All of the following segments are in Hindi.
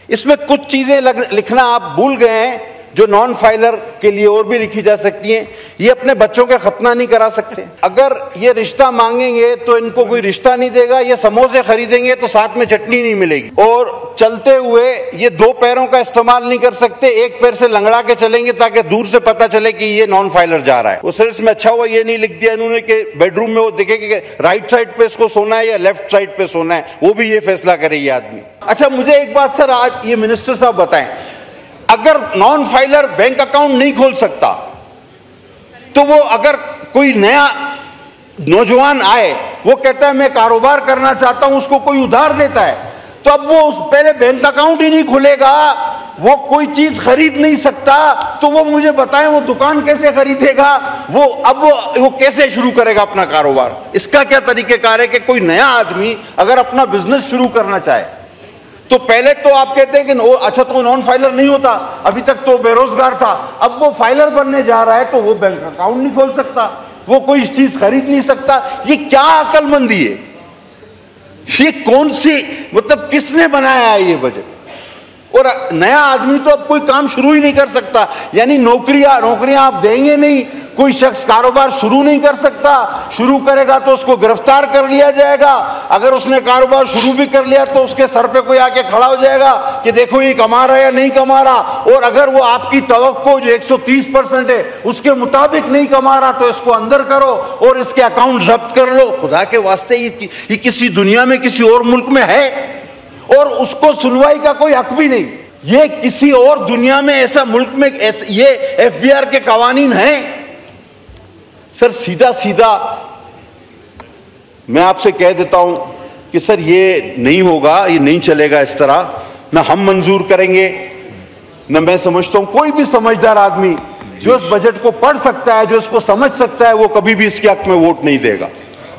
इसमें कुछ चीजें लिखना आप भूल गए हैं जो नॉन फाइलर के लिए और भी लिखी जा सकती हैं। ये अपने बच्चों का खतना नहीं करा सकते। अगर ये रिश्ता मांगेंगे तो इनको कोई रिश्ता नहीं देगा, ये समोसे खरीदेंगे तो साथ में चटनी नहीं मिलेगी। और चलते हुए ये दो पैरों का इस्तेमाल नहीं कर सकते, एक पैर से लंगड़ा के चलेंगे ताकि दूर से पता चले कि ये नॉन फाइलर जा रहा है। वो सिर्फ में अच्छा हुआ ये नहीं लिख दिया इन्होंने कि बेडरूम में वो देखेंगे कि राइट साइड पे इसको सोना है या लेफ्ट साइड पे सोना है, वो भी ये फैसला करे ये आदमी। अच्छा, मुझे एक बात सर आज ये मिनिस्टर साहब बताएं, अगर नॉन फाइलर बैंक अकाउंट नहीं खोल सकता तो वो अगर कोई नया नौजवान आए, वो कहता है मैं कारोबार करना चाहता हूं, उसको कोई उधार देता है, तो अब वो पहले बैंक अकाउंट ही नहीं खुलेगा, वो कोई चीज खरीद नहीं सकता, तो वो मुझे बताएं वो दुकान कैसे खरीदेगा, वो कैसे शुरू करेगा अपना कारोबार। इसका क्या तरीकेकार है कि कोई नया आदमी अगर अपना बिजनेस शुरू करना चाहे तो पहले तो आप कहते हैं कि अच्छा तो नॉन फाइलर नहीं होता, अभी तक तो बेरोजगार था, अब वो फाइलर बनने जा रहा है तो वो बैंक अकाउंट नहीं खोल सकता, वो कोई चीज खरीद नहीं सकता। ये क्या अकलमंदी है? ये कौन सी, मतलब किसने बनाया है ये बजट? और नया आदमी तो अब कोई काम शुरू ही नहीं कर सकता, यानी नौकरियां आप देंगे नहीं, कोई शख्स कारोबार शुरू नहीं कर सकता, शुरू करेगा तो उसको गिरफ्तार कर लिया जाएगा, अगर उसने कारोबार शुरू भी कर लिया तो उसके सर पे कोई आके खड़ा हो जाएगा कि देखो ये कमा रहा है या नहीं कमा रहा, और अगर वो आपकी तवक्को जो 130% है उसके मुताबिक नहीं कमा रहा तो इसको अंदर करो और इसके अकाउंट जब्त कर लो। खुदा के वास्ते ये किसी दुनिया में किसी और मुल्क में है? और उसको सुनवाई का कोई हक भी नहीं। ये किसी और दुनिया में ऐसा मुल्क में ये एफबीआर के कवानीन हैं? सर सीधा सीधा मैं आपसे कह देता हूं कि सर ये नहीं होगा, ये नहीं चलेगा इस तरह, ना हम मंजूर करेंगे, ना मैं समझता हूं कोई भी समझदार आदमी जो इस बजट को पढ़ सकता है, जो इसको समझ सकता है, वो कभी भी इसके हक में वोट नहीं देगा,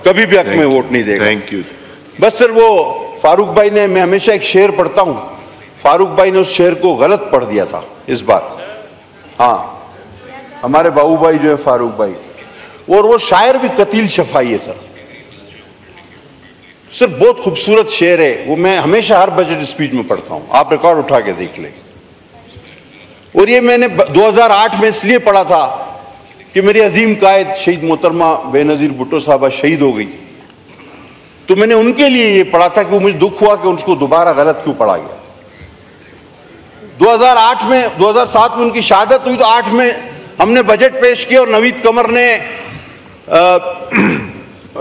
कभी भी हक में वोट नहीं देगा। Thank you. बस सर वो फारूक भाई ने, मैं हमेशा एक शेर पढ़ता हूं, फारूक भाई ने उस शेर को गलत पढ़ दिया था इस बार। हाँ, हमारे बाबू भाई जो है फारूक भाई, और वो शायर भी कतील शफाई है सर। सर बहुत खूबसूरत शेर है वो, मैं हमेशा हर बजट स्पीच में पढ़ता हूं, आप रिकॉर्ड उठा के देख लें। और ये मैंने 2008 में इसलिए पढ़ा था कि मेरी अजीम कायद शहीद मोहतरमा बेनजीर भुट्टो साहबा शहीद हो गई, तो मैंने उनके लिए ये पढ़ा था कि मुझे दुख हुआ कि उनको दोबारा गलत क्यों पढ़ा गया। 2007 में उनकी शहादत हुई, तो 8 में हमने बजट पेश किया और नवीद कमर ने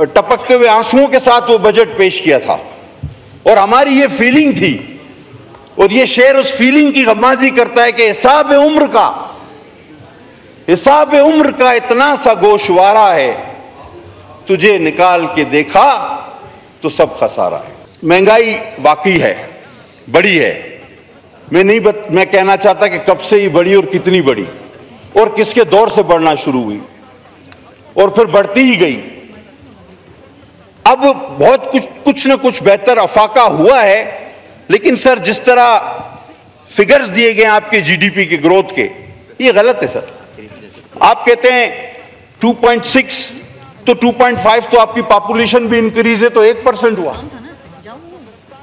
टपकते हुए आंसुओं के साथ वो बजट पेश किया था, और हमारी ये फीलिंग थी, और ये शेर उस फीलिंग की गमाजी करता है कि हिसाब उम्र का इतना सा गोशवारा है, तुझे निकाल के देखा तो सब खसारा है। महंगाई वाकई है, बड़ी है, मैं कहना चाहता कि कब से ये बढ़ी और कितनी बढ़ी और किसके दौर से बढ़ना शुरू हुई और फिर बढ़ती ही गई। अब बहुत कुछ न कुछ बेहतर अफाका हुआ है, लेकिन सर जिस तरह फिगर्स दिए गए आपके जीडीपी के ग्रोथ के, ये गलत है सर। आप कहते हैं 2.6 तो 2.5 तो आपकी पॉपुलेशन भी इंक्रीज है तो 1% हुआ।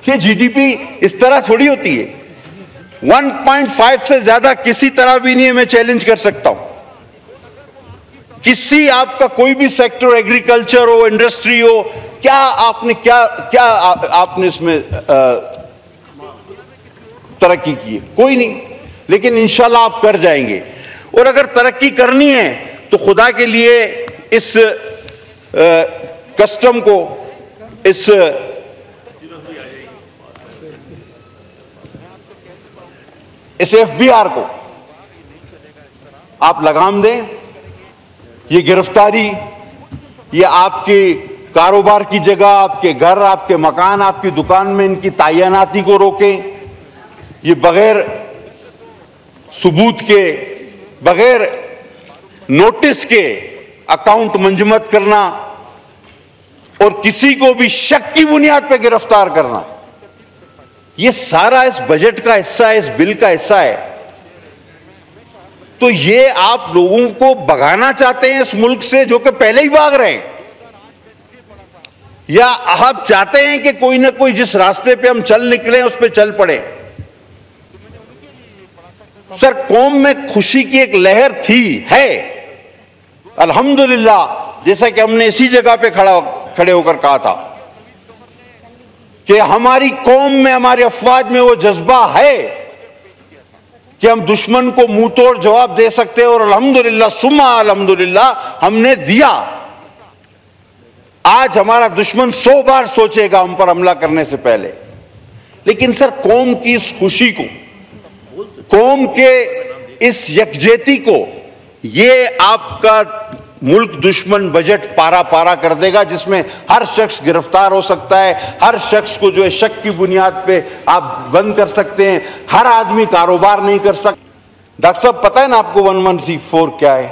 ये जीडीपी इस तरह थोड़ी होती है। 1.5 से ज्यादा किसी तरह भी नहीं है, मैं चैलेंज कर सकता हूं। किसी आपका कोई भी सेक्टर, एग्रीकल्चर हो, इंडस्ट्री हो, क्या आपने इसमें तरक्की की है? कोई नहीं, लेकिन इंशाल्लाह आप कर जाएंगे। और अगर तरक्की करनी है तो खुदा के लिए इस कस्टम को, इस एफबीआर को आप लगाम दें। ये गिरफ्तारी, ये आपके कारोबार की जगह, आपके घर, आपके मकान, आपकी दुकान में इनकी तायनाती को रोकें। ये बगैर सबूत के, बगैर नोटिस के अकाउंट मंजमद करना और किसी को भी शक की बुनियाद पर गिरफ्तार करना, ये सारा इस बजट का हिस्सा है, इस बिल का हिस्सा है। तो ये आप लोगों को भगाना चाहते हैं इस मुल्क से, जो कि पहले ही भाग रहे हैं, या आप चाहते हैं कि कोई ना कोई जिस रास्ते पे हम चल निकले उस पे चल पड़े? सर कौम में खुशी की एक लहर थी, है, अल्हम्दुलिल्लाह। जैसा कि हमने इसी जगह पे खड़े होकर कहा था कि हमारी कौम में, हमारी अफवाज में वो जज्बा है कि हम दुश्मन को मुंह तोड़ जवाब दे सकते हैं, और अल्हम्दुलिल्लाह सुम्मा अल्हम्दुलिल्लाह हमने दिया। आज हमारा दुश्मन 100 बार सोचेगा हम पर हमला करने से पहले। लेकिन सर कौम की इस खुशी को, कौम के इस यकजहती को, ये आपका मुल्क दुश्मन बजट पारा पारा कर देगा, जिसमें हर शख्स गिरफ्तार हो सकता है, हर शख्स को जो है शक की बुनियाद पे आप बंद कर सकते हैं, हर आदमी कारोबार नहीं कर सकता। डॉक्टर साहब पता है ना आपको 11C4 क्या है?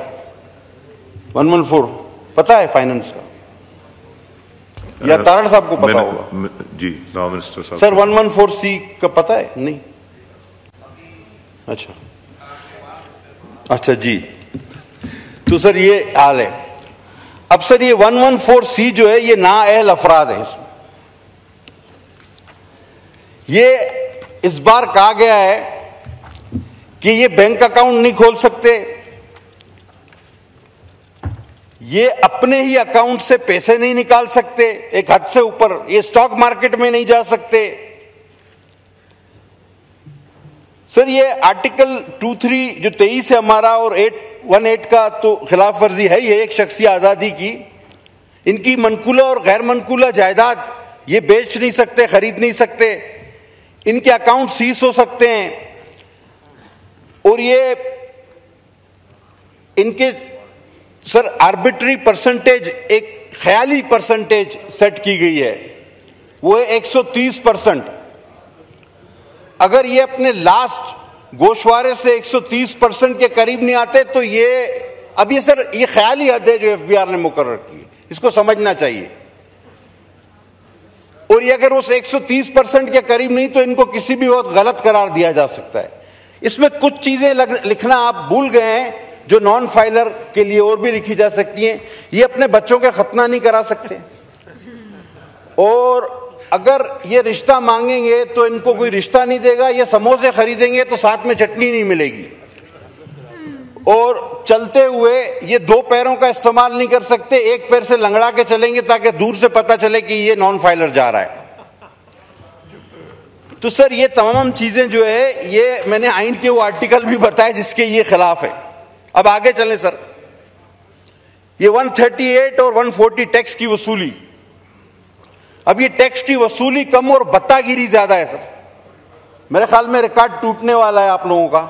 114 पता है फाइनेंस का, या तारड़ साहब को पता होगा? जी लॉ मिनिस्टर साहब। सर 114C का पता है? नहीं। अच्छा जी, तो सर ये हाल है। अब सर ये 114C जो है ये नाअहल अफराद है। इसमें ये इस बार कहा गया है कि ये बैंक अकाउंट नहीं खोल सकते, ये अपने ही अकाउंट से पैसे नहीं निकाल सकते, एक हद से ऊपर ये स्टॉक मार्केट में नहीं जा सकते। सर ये आर्टिकल 23 जो 23 है हमारा और 818 का तो खिलाफ वर्जी है ही है, एक शख्सी आजादी की। इनकी मनकूला और गैर मनकूला जायदाद ये बेच नहीं सकते, खरीद नहीं सकते, इनके अकाउंट सीज हो सकते हैं, और ये इनके सर आर्बिट्री परसेंटेज, एक ख्याली परसेंटेज सेट की गई है, वो है 130%। अगर ये अपने लास्ट गोशवारे से 130% के करीब नहीं आते तो ये, अब ये सर ये ख्याली हद है जो एफबीआर ने मुकर्रर की है, इसको समझना चाहिए। और ये अगर उस 130% के करीब नहीं तो इनको किसी भी वक्त गलत करार दिया जा सकता है। इसमें कुछ चीजें लिखना आप भूल गए हैं जो नॉन फाइलर के लिए और भी लिखी जा सकती हैं। ये अपने बच्चों के खतना नहीं करा सकते, और अगर ये रिश्ता मांगेंगे तो इनको कोई रिश्ता नहीं देगा, ये समोसे खरीदेंगे तो साथ में चटनी नहीं मिलेगी, और चलते हुए ये 2 पैरों का इस्तेमाल नहीं कर सकते, एक पैर से लंगड़ा के चलेंगे ताकि दूर से पता चले कि ये नॉन फाइलर जा रहा है। तो सर ये तमाम चीजें जो है ये मैंने आइन के वो आर्टिकल भी बताए जिसके ये खिलाफ है। अब आगे चलें सर, ये 138 और 140 टैक्स की वसूली, अब ये टैक्स की वसूली कम और बत्तागिरी ज्यादा है सर। मेरे ख्याल में रिकॉर्ड टूटने वाला है आप लोगों का।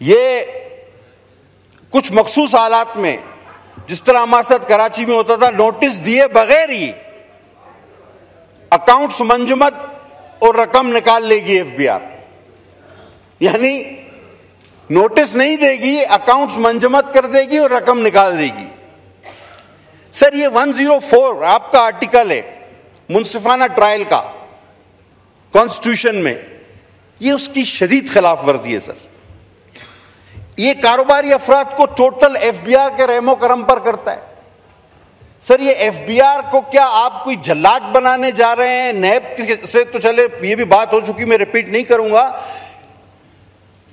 ये कुछ मखसूस हालात में, जिस तरह हमारे साथ कराची में होता था, नोटिस दिए बगैर ही अकाउंट्स मंजमद और रकम निकाल लेगी एफबीआर, यानी नोटिस नहीं देगी, अकाउंट्स मंजमद कर देगी और रकम निकाल देगी। सर ये 104 आपका आर्टिकल है मुनसिफाना ट्रायल का कॉन्स्टिट्यूशन में, ये उसकी शदीद खिलाफ वर्जी है सर। ये कारोबारी अफराद को टोटल एफबीआर के रहमो करम पर करता है। सर ये एफबीआर को क्या आप कोई जल्लाद बनाने जा रहे हैं? नैब से तो चले, ये भी बात हो चुकी, मैं रिपीट नहीं करूंगा।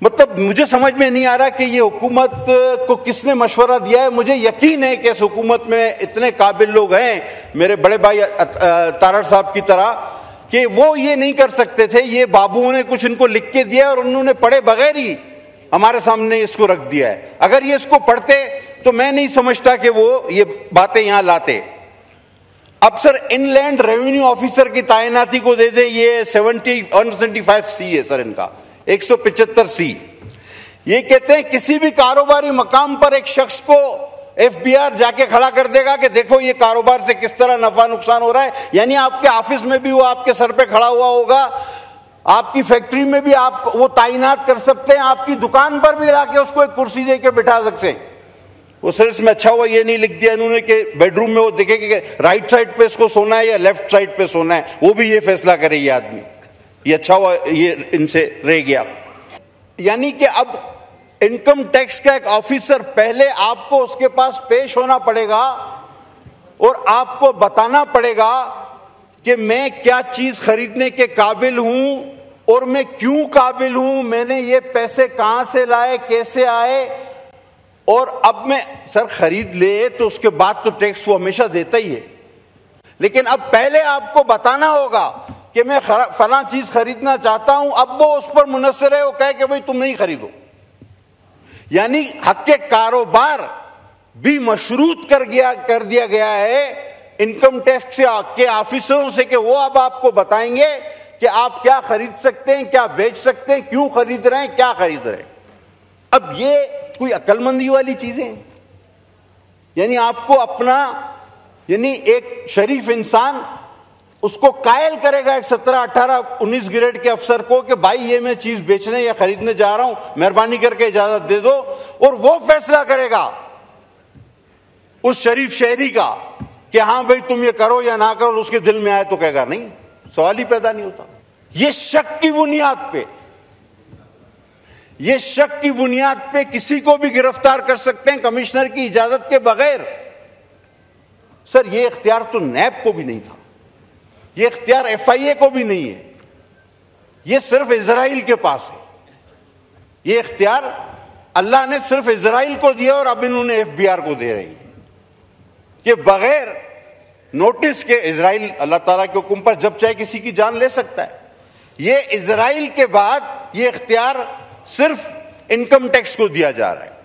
मतलब मुझे समझ में नहीं आ रहा कि ये हुकूमत को किसने मशवरा दिया है। मुझे यकीन है कि इस हुकूमत में इतने काबिल लोग हैं, मेरे बड़े भाई तारड़ साहब की तरह, कि वो ये नहीं कर सकते थे। ये बाबुओं ने कुछ इनको लिख के दिया और उन्होंने पढ़े बगैर ही हमारे सामने इसको रख दिया है। अगर ये इसको पढ़ते तो मैं नहीं समझता कि वो ये बातें यहां लाते। अब सर इनलैंड रेवेन्यू ऑफिसर की तैनाती को दे दे, ये 175C है सर इनका, 175C। ये कहते हैं किसी भी कारोबारी मकाम पर एक शख्स को एफबीआर जाके खड़ा कर देगा कि देखो ये कारोबार से किस तरह नफा नुकसान हो रहा है। यानी आपके ऑफिस में भी वो आपके सर पे खड़ा हुआ होगा, आपकी फैक्ट्री में भी आप वो तैनात कर सकते हैं, आपकी दुकान पर भी लाके उसको एक कुर्सी दे के बिठा सकते हैं। वो सर इसमें अच्छा हुआ ये नहीं लिख दिया इन्होंने कि बेडरूम में वो देखेगा कि राइट साइड पे इसको सोना है या लेफ्ट साइड पे सोना है, वो भी ये फैसला करे ये आदमी। ये अच्छा हुआ ये इनसे रह गया। यानी कि अब इनकम टैक्स का एक ऑफिसर, पहले आपको उसके पास पेश होना पड़ेगा और आपको बताना पड़ेगा कि मैं क्या चीज खरीदने के काबिल हूं और मैं क्यों काबिल हूं, मैंने ये पैसे कहां से लाए, कैसे आए। और अब मैं सर खरीद ले तो उसके बाद तो टैक्स वो हमेशा देता ही है, लेकिन अब पहले आपको बताना होगा कि मैं फलां चीज खरीदना चाहता हूं, अब वो उस पर मुनस्सर है, वो कहे कि भाई तुम नहीं खरीदो। यानी हक के कारोबार भी मशरूत कर दिया गया है इनकम टैक्स के ऑफिसरों से कि वो अब आपको बताएंगे कि आप क्या खरीद सकते हैं, क्या बेच सकते हैं, क्यों खरीद रहे हैं, क्या खरीद रहे हैं। अब ये कोई अक्लमंदी वाली चीजें हैं? यानी आपको अपना, यानी एक शरीफ इंसान उसको कायल करेगा एक 17, 18, 19 ग्रेड के अफसर को कि भाई ये मैं चीज बेचने या खरीदने जा रहा हूं, मेहरबानी करके इजाजत दे दो, और वो फैसला करेगा उस शरीफ शहरी का कि हां भाई तुम ये करो या ना करो। उसके दिल में आए तो कहेगा नहीं, सवाल ही पैदा नहीं होता। ये शक की बुनियाद पे, ये शक की बुनियाद पे किसी को भी गिरफ्तार कर सकते हैं कमिश्नर की इजाजत के बगैर। सर ये इख्तियार तो नैब को भी नहीं था, ये इख्तियार FIA को भी नहीं है, ये सिर्फ इजराइल के पास है। ये इख्तियार अल्लाह ने सिर्फ इजराइल को दिया और अब इन्होंने FBR को दे रही है कि बगैर नोटिस के इजराइल अल्लाह ताला के हुक्म पर जब चाहे किसी की जान ले सकता है। ये इजराइल के बाद ये इख्तियार सिर्फ इनकम टैक्स को दिया जा रहा है।